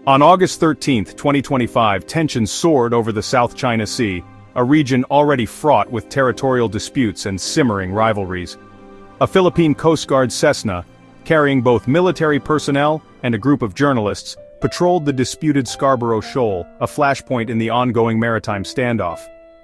On August 13, 2025, tensions soared over the South China Sea, a region already fraught with territorial disputes and simmering rivalries. A Philippine Coast Guard Cessna, carrying both military personnel and a group of journalists, patrolled the disputed Scarborough Shoal, a flashpoint in the ongoing maritime standoff.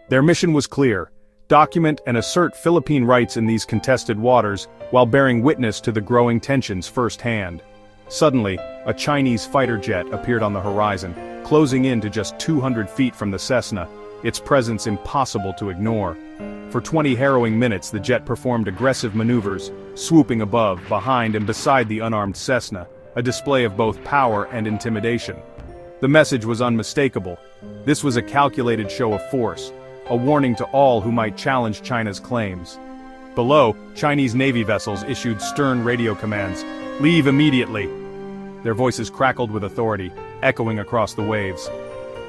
Their mission was clear: document and assert Philippine rights in these contested waters, while bearing witness to the growing tensions firsthand. Suddenly, a Chinese fighter jet appeared on the horizon, closing in to just 200 feet from the Cessna, its presence impossible to ignore. For 20 harrowing minutes the jet performed aggressive maneuvers, swooping above, behind and beside the unarmed Cessna, a display of both power and intimidation. The message was unmistakable. This was a calculated show of force, a warning to all who might challenge China's claims. Below, Chinese Navy vessels issued stern radio commands: "Leave immediately." Their voices crackled with authority, echoing across the waves.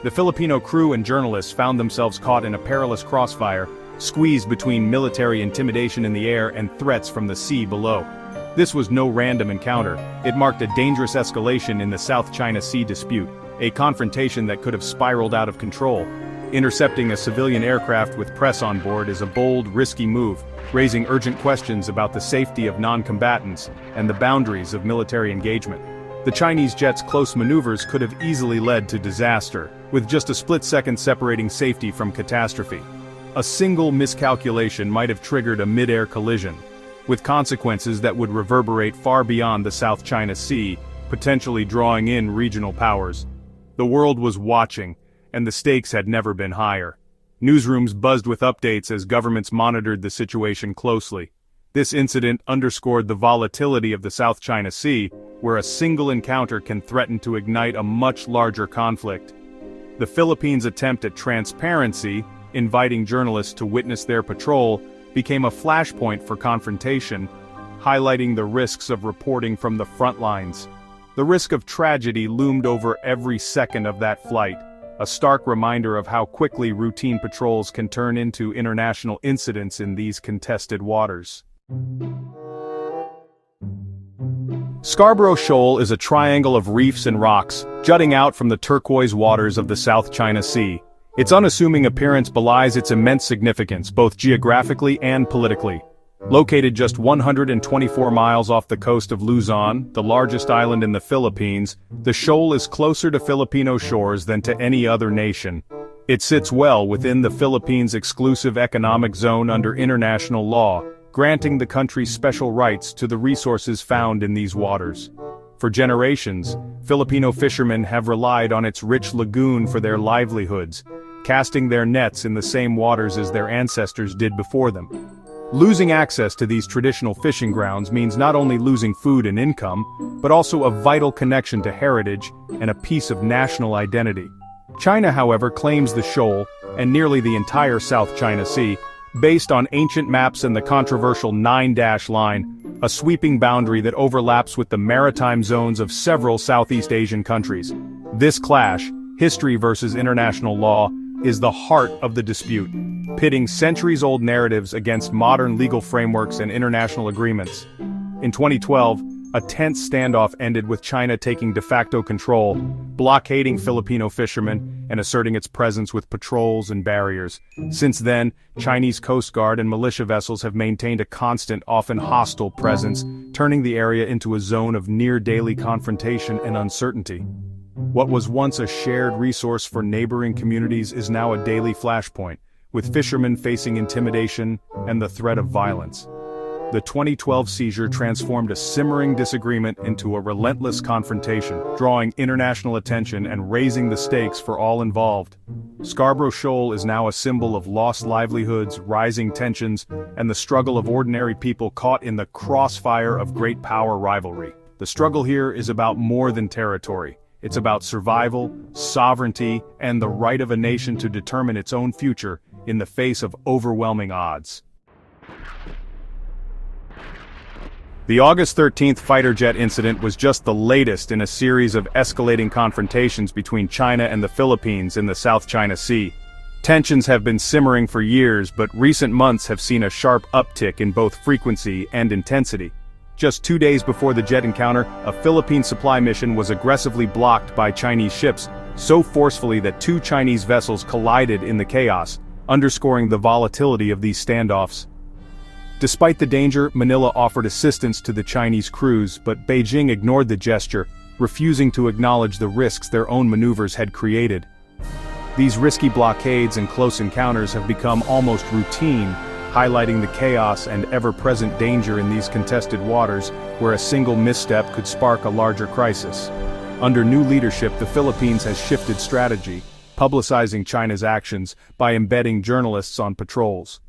The Filipino crew and journalists found themselves caught in a perilous crossfire, squeezed between military intimidation in the air and threats from the sea below. This was no random encounter. It marked a dangerous escalation in the South China Sea dispute, a confrontation that could have spiraled out of control. Intercepting a civilian aircraft with press on board is a bold, risky move, raising urgent questions about the safety of non-combatants and the boundaries of military engagement. The Chinese jet's close maneuvers could have easily led to disaster, with just a split second separating safety from catastrophe. A single miscalculation might have triggered a mid-air collision, with consequences that would reverberate far beyond the South China Sea, potentially drawing in regional powers. The world was watching, and the stakes had never been higher. Newsrooms buzzed with updates as governments monitored the situation closely. This incident underscored the volatility of the South China Sea, where a single encounter can threaten to ignite a much larger conflict. The Philippines' attempt at transparency, inviting journalists to witness their patrol, became a flashpoint for confrontation, highlighting the risks of reporting from the front lines. The risk of tragedy loomed over every second of that flight, a stark reminder of how quickly routine patrols can turn into international incidents in these contested waters. Scarborough Shoal is a triangle of reefs and rocks, jutting out from the turquoise waters of the South China Sea. Its unassuming appearance belies its immense significance, both geographically and politically. Located just 124 miles off the coast of Luzon, the largest island in the Philippines, the shoal is closer to Filipino shores than to any other nation. It sits well within the Philippines' exclusive economic zone under international law, granting the country special rights to the resources found in these waters. For generations, Filipino fishermen have relied on its rich lagoon for their livelihoods, casting their nets in the same waters as their ancestors did before them. Losing access to these traditional fishing grounds means not only losing food and income, but also a vital connection to heritage and a piece of national identity. China, however, claims the shoal, and nearly the entire South China Sea, based on ancient maps and the controversial 9-dash line, a sweeping boundary that overlaps with the maritime zones of several Southeast Asian countries. This clash, history versus international law, is the heart of the dispute, pitting centuries-old narratives against modern legal frameworks and international agreements. In 2012, a tense standoff ended with China taking de facto control, blockading Filipino fishermen and asserting its presence with patrols and barriers. Since then, Chinese Coast Guard and militia vessels have maintained a constant, often hostile presence, turning the area into a zone of near-daily confrontation and uncertainty. What was once a shared resource for neighboring communities is now a daily flashpoint, with fishermen facing intimidation and the threat of violence. The 2012 seizure transformed a simmering disagreement into a relentless confrontation, drawing international attention and raising the stakes for all involved. Scarborough Shoal is now a symbol of lost livelihoods, rising tensions, and the struggle of ordinary people caught in the crossfire of great power rivalry. The struggle here is about more than territory. It's about survival, sovereignty, and the right of a nation to determine its own future in the face of overwhelming odds. The August 13th fighter jet incident was just the latest in a series of escalating confrontations between China and the Philippines in the South China Sea. Tensions have been simmering for years, but recent months have seen a sharp uptick in both frequency and intensity. Just 2 days before the jet encounter, a Philippine supply mission was aggressively blocked by Chinese ships, so forcefully that 2 Chinese vessels collided in the chaos, underscoring the volatility of these standoffs. Despite the danger, Manila offered assistance to the Chinese crews, but Beijing ignored the gesture, refusing to acknowledge the risks their own maneuvers had created. These risky blockades and close encounters have become almost routine, highlighting the chaos and ever-present danger in these contested waters, where a single misstep could spark a larger crisis. Under new leadership, the Philippines has shifted strategy, publicizing China's actions by embedding journalists on patrols.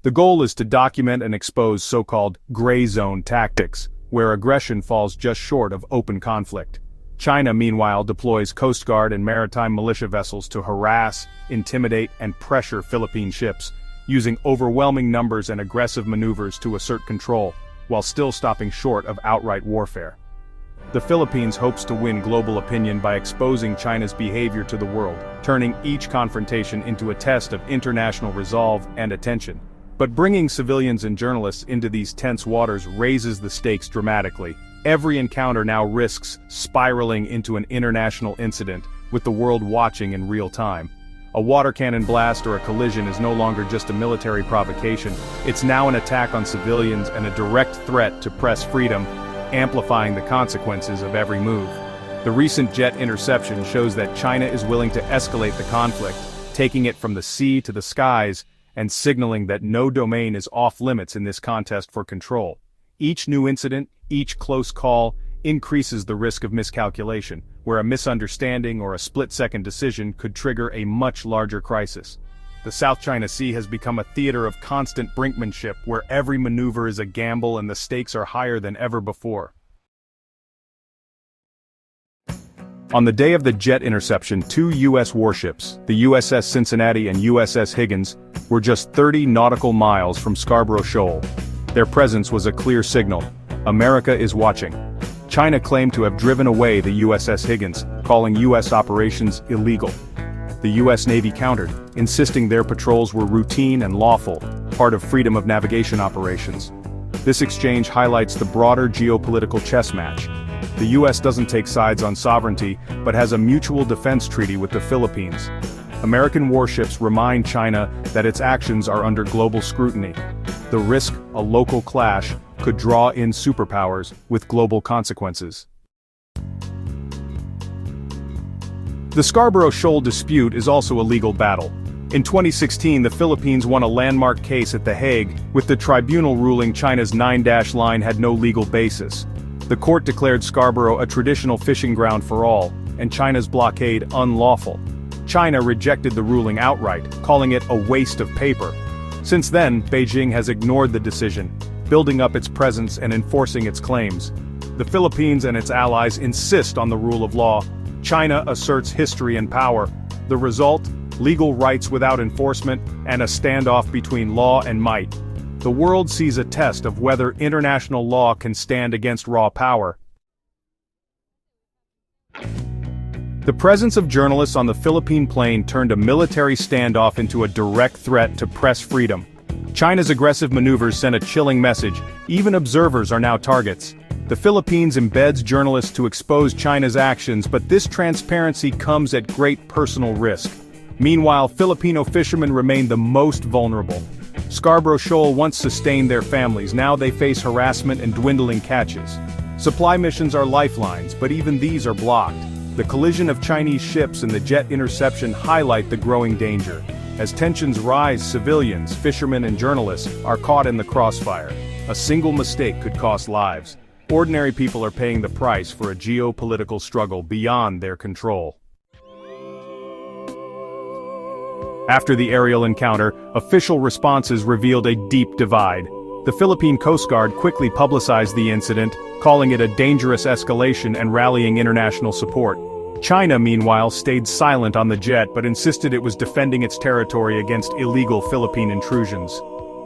The goal is to document and expose so-called gray zone tactics, where aggression falls just short of open conflict. China, meanwhile, deploys Coast Guard and maritime militia vessels to harass, intimidate, and pressure Philippine ships, using overwhelming numbers and aggressive maneuvers to assert control, while still stopping short of outright warfare. The Philippines hopes to win global opinion by exposing China's behavior to the world, turning each confrontation into a test of international resolve and attention. But bringing civilians and journalists into these tense waters raises the stakes dramatically. Every encounter now risks spiraling into an international incident, with the world watching in real time. A water cannon blast or a collision is no longer just a military provocation, it's now an attack on civilians and a direct threat to press freedom, amplifying the consequences of every move. The recent jet interception shows that China is willing to escalate the conflict, taking it from the sea to the skies, and signaling that no domain is off-limits in this contest for control. Each new incident, each close call, increases the risk of miscalculation, where a misunderstanding or a split-second decision could trigger a much larger crisis. The South China Sea has become a theater of constant brinkmanship, where every maneuver is a gamble and the stakes are higher than ever before. On the day of the jet interception, 2 U.S. warships, the USS Cincinnati and USS Higgins, were just 30 nautical miles from Scarborough Shoal. Their presence was a clear signal: America is watching. China claimed to have driven away the USS Higgins, calling U.S. operations illegal. The U.S. Navy countered, insisting their patrols were routine and lawful, part of freedom of navigation operations. This exchange highlights the broader geopolitical chess match. The U.S. doesn't take sides on sovereignty, but has a mutual defense treaty with the Philippines. American warships remind China that its actions are under global scrutiny. The risk a local clash could draw in superpowers with global consequences. The Scarborough Shoal dispute is also a legal battle. In 2016, the Philippines won a landmark case at The Hague, with the tribunal ruling China's 9-dash line had no legal basis. The court declared Scarborough a traditional fishing ground for all, and China's blockade unlawful. China rejected the ruling outright, calling it a waste of paper. Since then, Beijing has ignored the decision, building up its presence and enforcing its claims. The Philippines and its allies insist on the rule of law. China asserts history and power. The result? Legal rights without enforcement, and a standoff between law and might. The world sees a test of whether international law can stand against raw power. The presence of journalists on the Philippine plain turned a military standoff into a direct threat to press freedom. China's aggressive maneuvers sent a chilling message: even observers are now targets. The Philippines embeds journalists to expose China's actions, but this transparency comes at great personal risk. Meanwhile, Filipino fishermen remain the most vulnerable. Scarborough Shoal once sustained their families, now they face harassment and dwindling catches. Supply missions are lifelines, but even these are blocked. The collision of Chinese ships and the jet interception highlight the growing danger. As tensions rise, civilians, fishermen and journalists are caught in the crossfire. A single mistake could cost lives. Ordinary people are paying the price for a geopolitical struggle beyond their control. After the aerial encounter, official responses revealed a deep divide. The Philippine Coast Guard quickly publicized the incident, calling it a dangerous escalation and rallying international support. China, meanwhile, stayed silent on the jet but insisted it was defending its territory against illegal Philippine intrusions.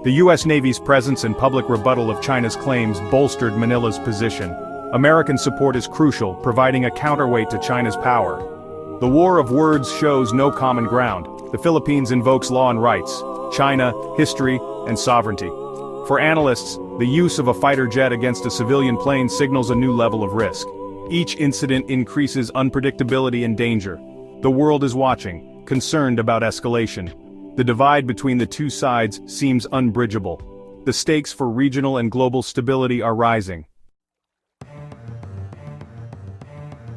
The U.S. Navy's presence and public rebuttal of China's claims bolstered Manila's position. American support is crucial, providing a counterweight to China's power. The war of words shows no common ground. The Philippines invokes law and rights, China, history, and sovereignty. For analysts, the use of a fighter jet against a civilian plane signals a new level of risk. Each incident increases unpredictability and danger. The world is watching, concerned about escalation. The divide between the two sides seems unbridgeable. The stakes for regional and global stability are rising.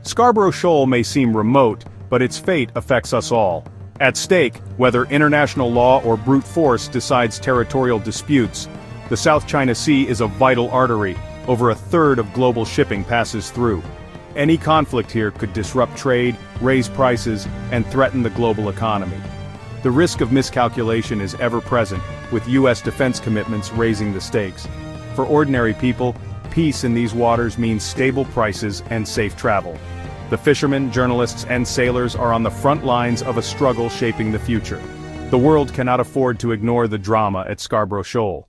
Scarborough Shoal may seem remote, but its fate affects us all. At stake, whether international law or brute force decides territorial disputes, the South China Sea is a vital artery. Over a third of global shipping passes through. Any conflict here could disrupt trade, raise prices, and threaten the global economy. The risk of miscalculation is ever present, with U.S. defense commitments raising the stakes. For ordinary people, peace in these waters means stable prices and safe travel. The fishermen, journalists, and sailors are on the front lines of a struggle shaping the future. The world cannot afford to ignore the drama at Scarborough Shoal.